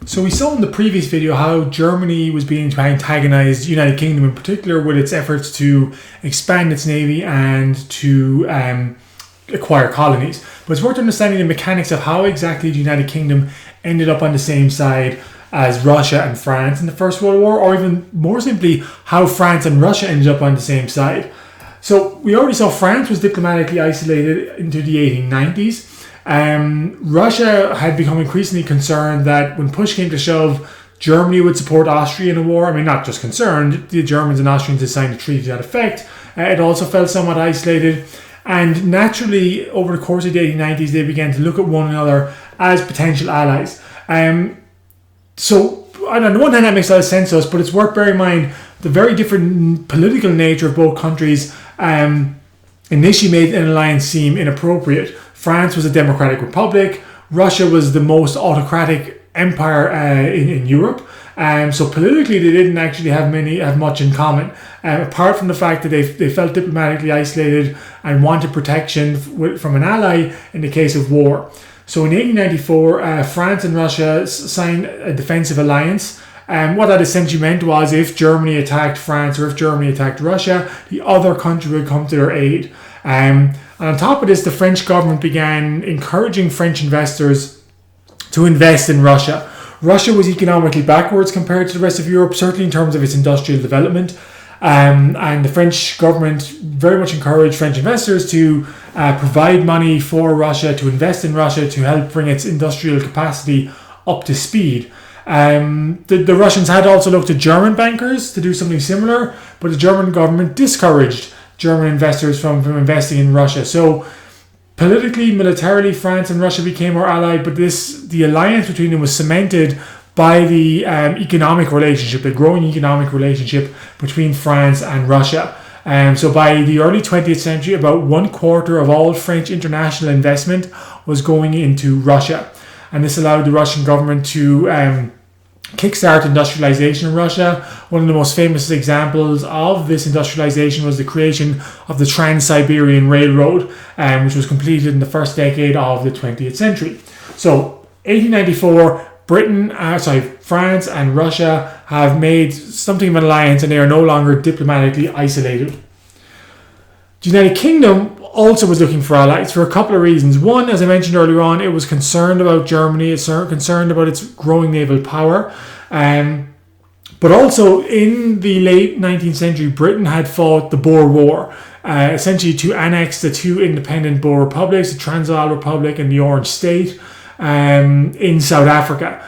So we saw in the previous video how Germany was being to antagonize the United Kingdom in particular with its efforts to expand its navy and to acquire colonies. But it's worth understanding the mechanics of how exactly the United Kingdom ended up on the same side as Russia and France in the First World War, or even more simply, how France and Russia ended up on the same side. So we already saw France was diplomatically isolated into the 1890s. Russia had become increasingly concerned that when push came to shove, Germany would support Austria in a war. I mean, not just concerned, the Germans and Austrians had signed a treaty to that effect. It also felt somewhat isolated. And naturally, over the course of the 1890s, they began to look at one another as potential allies. So, on the one hand, that makes a lot of sense to us, but it's worth bearing in mind the very different political nature of both countries initially made an alliance seem inappropriate. France was a democratic republic. Russia was the most autocratic empire in Europe. So politically, they didn't actually have much in common, apart from the fact that they felt diplomatically isolated and wanted protection from an ally in the case of war. So in 1894, France and Russia signed a defensive alliance. What that essentially meant was if Germany attacked France or if Germany attacked Russia, the other country would come to their aid. And on top of this, the French government began encouraging French investors to invest in Russia. Russia was economically backwards compared to the rest of Europe, certainly in terms of its industrial development. And the French government very much encouraged French investors to provide money for Russia, to invest in Russia, to help bring its industrial capacity up to speed. The Russians had also looked to German bankers to do something similar, but the German government discouraged German investors from investing in Russia. So politically, militarily, France and Russia became more allied, but the alliance between them was cemented by the economic relationship, the growing economic relationship between France and Russia. So by the early 20th century, about 1/4 of all French international investment was going into Russia. And this allowed the Russian government to kickstart industrialization in Russia. One of the most famous examples of this industrialization was the creation of the Trans-Siberian Railroad, which was completed in the first decade of the 20th century. So 1894, France and Russia have made something of an alliance and they are no longer diplomatically isolated. The United Kingdom also was looking for allies for a couple of reasons. One, as I mentioned earlier on, it was concerned about Germany, it's concerned about its growing naval power. But also in the late 19th century, Britain had fought the Boer War, essentially to annex the two independent Boer republics, the Transvaal Republic and the Orange State, in South Africa.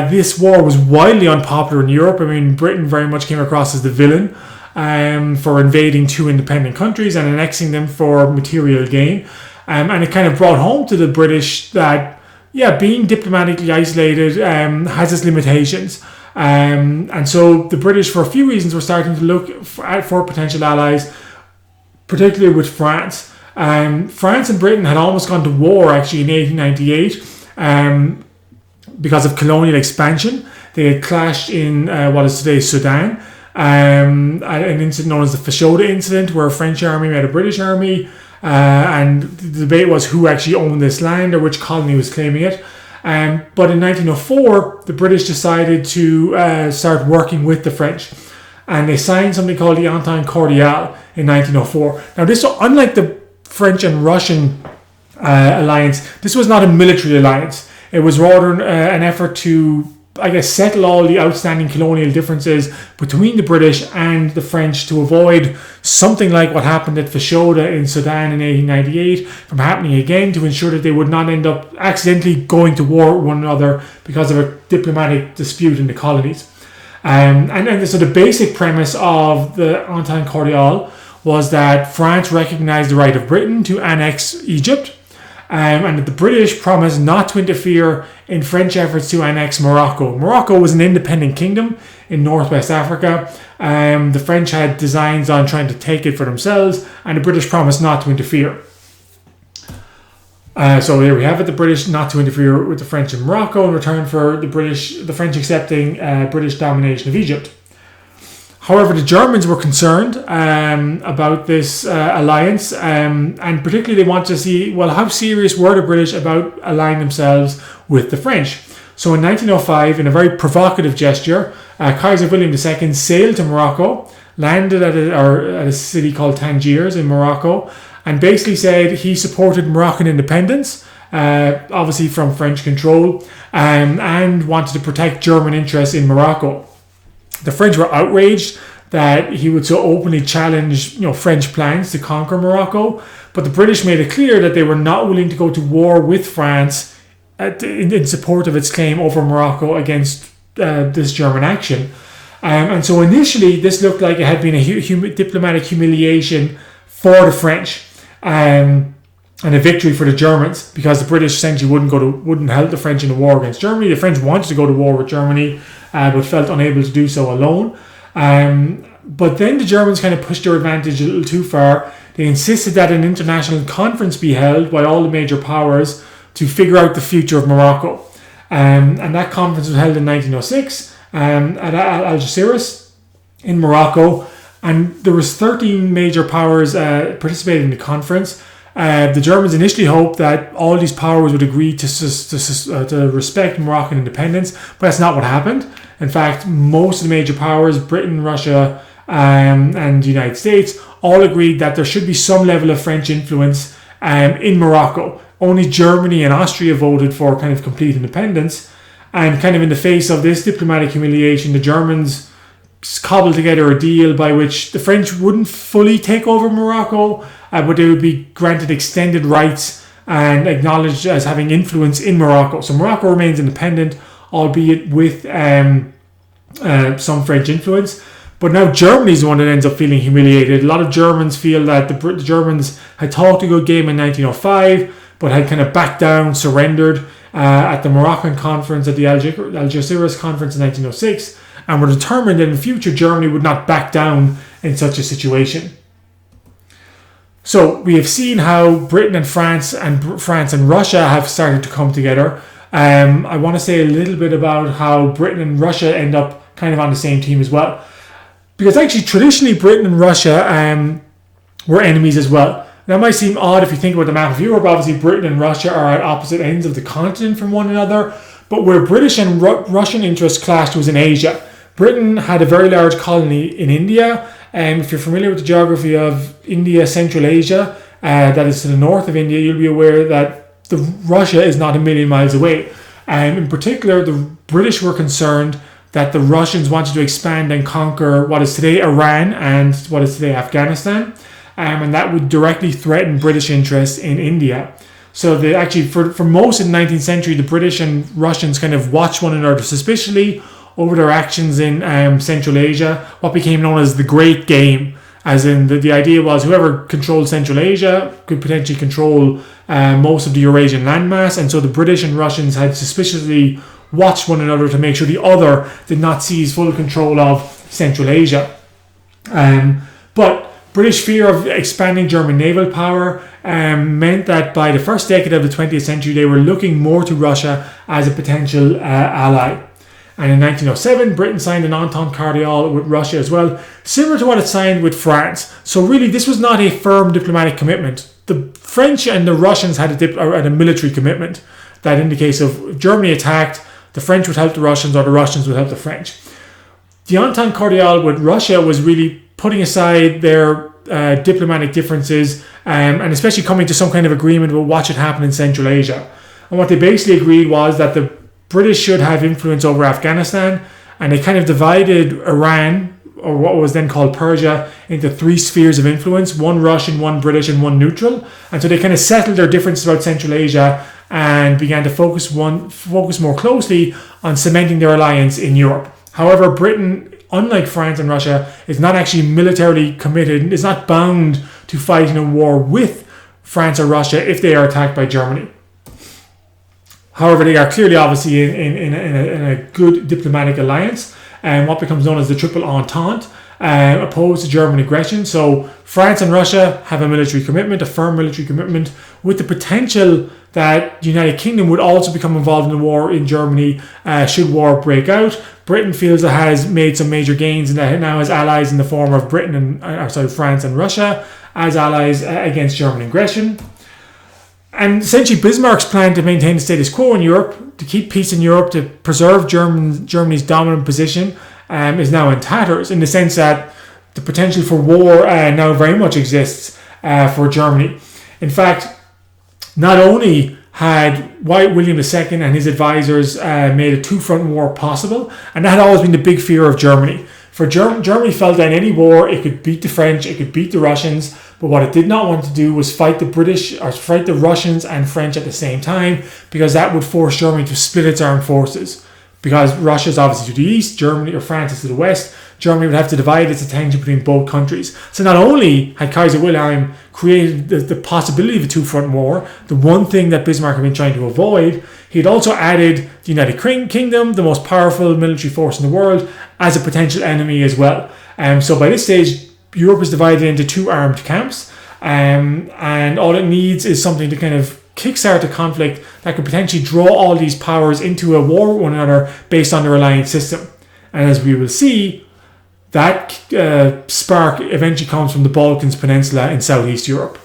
This war was widely unpopular in Europe. I mean, Britain very much came across as the villain for invading two independent countries and annexing them for material gain. And it kind of brought home to the British that, being diplomatically isolated has its limitations. And so the British, for a few reasons, were starting to look for potential allies, particularly with France. France and Britain had almost gone to war actually in 1898 because of colonial expansion. They had clashed in what is today Sudan. An incident known as the Fashoda incident, where a French army met a British army, and the debate was who actually owned this land or which colony was claiming it. But in 1904, the British decided to start working with the French, and they signed something called the Entente Cordiale in 1904. Now, this, unlike the French and Russian alliance, this was not a military alliance. It was rather an effort to, settle all the outstanding colonial differences between the British and the French to avoid something like what happened at Fashoda in Sudan in 1898 from happening again, to ensure that they would not end up accidentally going to war with one another because of a diplomatic dispute in the colonies. And so the basic premise of the Entente Cordiale was that France recognized the right of Britain to annex Egypt, and that the British promised not to interfere in French efforts to annex Morocco. Morocco was an independent kingdom in northwest Africa. The French had designs on trying to take it for themselves, and the British promised not to interfere. So there we have it, the British not to interfere with the French in Morocco in return for the French accepting British domination of Egypt. However, the Germans were concerned about this alliance, and particularly they wanted to see, well, how serious were the British about allying themselves with the French? So in 1905, in a very provocative gesture, Kaiser William II sailed to Morocco, landed at a city called Tangiers in Morocco, and basically said he supported Moroccan independence, obviously from French control, and wanted to protect German interests in Morocco. The French were outraged that he would so openly challenge, French plans to conquer Morocco, but the British made it clear that they were not willing to go to war with France in support of its claim over Morocco against this German action. And so initially, this looked like it had been a diplomatic humiliation for the French, and a victory for the Germans, because the British essentially wouldn't help the French in the war against Germany. The French wanted to go to war with Germany, but felt unable to do so alone. But then the Germans kind of pushed their advantage a little too far. They insisted that an international conference be held by all the major powers to figure out the future of Morocco. And that conference was held in 1906 at Algeciras in Morocco. And there was 13 major powers participating in the conference. The Germans initially hoped that all these powers would agree to respect Moroccan independence, but that's not what happened. In fact, most of the major powers, Britain, Russia, and the United States, all agreed that there should be some level of French influence in Morocco. Only Germany and Austria voted for kind of complete independence, and kind of in the face of this diplomatic humiliation, the Germans cobbled together a deal by which the French wouldn't fully take over Morocco, but they would be granted extended rights and acknowledged as having influence in Morocco. So Morocco remains independent, albeit with some French influence. But now Germany's the one that ends up feeling humiliated. A lot of Germans feel that the Germans had talked a good game in 1905, but had kind of backed down, surrendered at the Moroccan conference, at the Algeciras conference in 1906, and were determined that in the future Germany would not back down in such a situation. So we have seen how Britain and France and Russia have started to come together. I want to say a little bit about how Britain and Russia end up kind of on the same team as well. Because actually, traditionally, Britain and Russia were enemies as well. That might seem odd if you think about the map of Europe. Obviously, Britain and Russia are at opposite ends of the continent from one another. But where British and Russian interests clashed was in Asia. Britain had a very large colony in India. If you're familiar with the geography of India, Central Asia, that is to the north of India, you'll be aware that Russia is not a million miles away. In particular, the British were concerned that the Russians wanted to expand and conquer what is today Iran and what is today Afghanistan. And that would directly threaten British interests in India. So for most of the 19th century, the British and Russians kind of watched one another suspiciously over their actions in Central Asia, what became known as the Great Game. As in, the idea was whoever controlled Central Asia could potentially control most of the Eurasian landmass. And so the British and Russians had suspiciously watched one another to make sure the other did not seize full control of Central Asia. But British fear of expanding German naval power meant that by the first decade of the 20th century, they were looking more to Russia as a potential ally. And in 1907, Britain signed an Entente Cordiale with Russia as well, similar to what it signed with France. So really, this was not a firm diplomatic commitment. The French and the Russians had a military commitment that in the case of Germany attacked, the French would help the Russians or the Russians would help the French. The Entente Cordiale with Russia was really putting aside their diplomatic differences and especially coming to some kind of agreement about what should happen in Central Asia. And what they basically agreed was that the British should have influence over Afghanistan, and they kind of divided Iran, or what was then called Persia, into three spheres of influence: one Russian, one British, and one neutral. And so they kind of settled their differences about Central Asia and began to focus more closely on cementing their alliance in Europe. However, Britain, unlike France and Russia, is not actually militarily committed, is not bound to fight in a war with France or Russia if they are attacked by Germany. However, they are clearly obviously in a good diplomatic alliance, and what becomes known as the Triple Entente, opposed to German aggression. So France and Russia have a military commitment, a firm military commitment, with the potential that the United Kingdom would also become involved in the war in Germany should war break out. Britain feels it has made some major gains and that it now has allies in the form of France and Russia as allies against German aggression. And essentially, Bismarck's plan to maintain the status quo in Europe, to keep peace in Europe, to preserve Germany's dominant position, is now in tatters, in the sense that the potential for war now very much exists for Germany. In fact, not only had William II and his advisors made a two-front war possible, and that had always been the big fear of Germany. For Germany felt that in any war it could beat the French, it could beat the Russians, but what it did not want to do was fight the British or fight the Russians and French at the same time, because that would force Germany to split its armed forces. Because Russia is obviously to the east, Germany or France is to the west, Germany would have to divide its attention between both countries. So not only had Kaiser Wilhelm created the possibility of a two-front war, the one thing that Bismarck had been trying to avoid, he had also added the United Kingdom, the most powerful military force in the world, as a potential enemy as well. So by this stage, Europe is divided into two armed camps, and all it needs is something to kind of kickstart a conflict that could potentially draw all these powers into a war with one another based on their alliance system. And as we will see, that spark eventually comes from the Balkans Peninsula in Southeast Europe.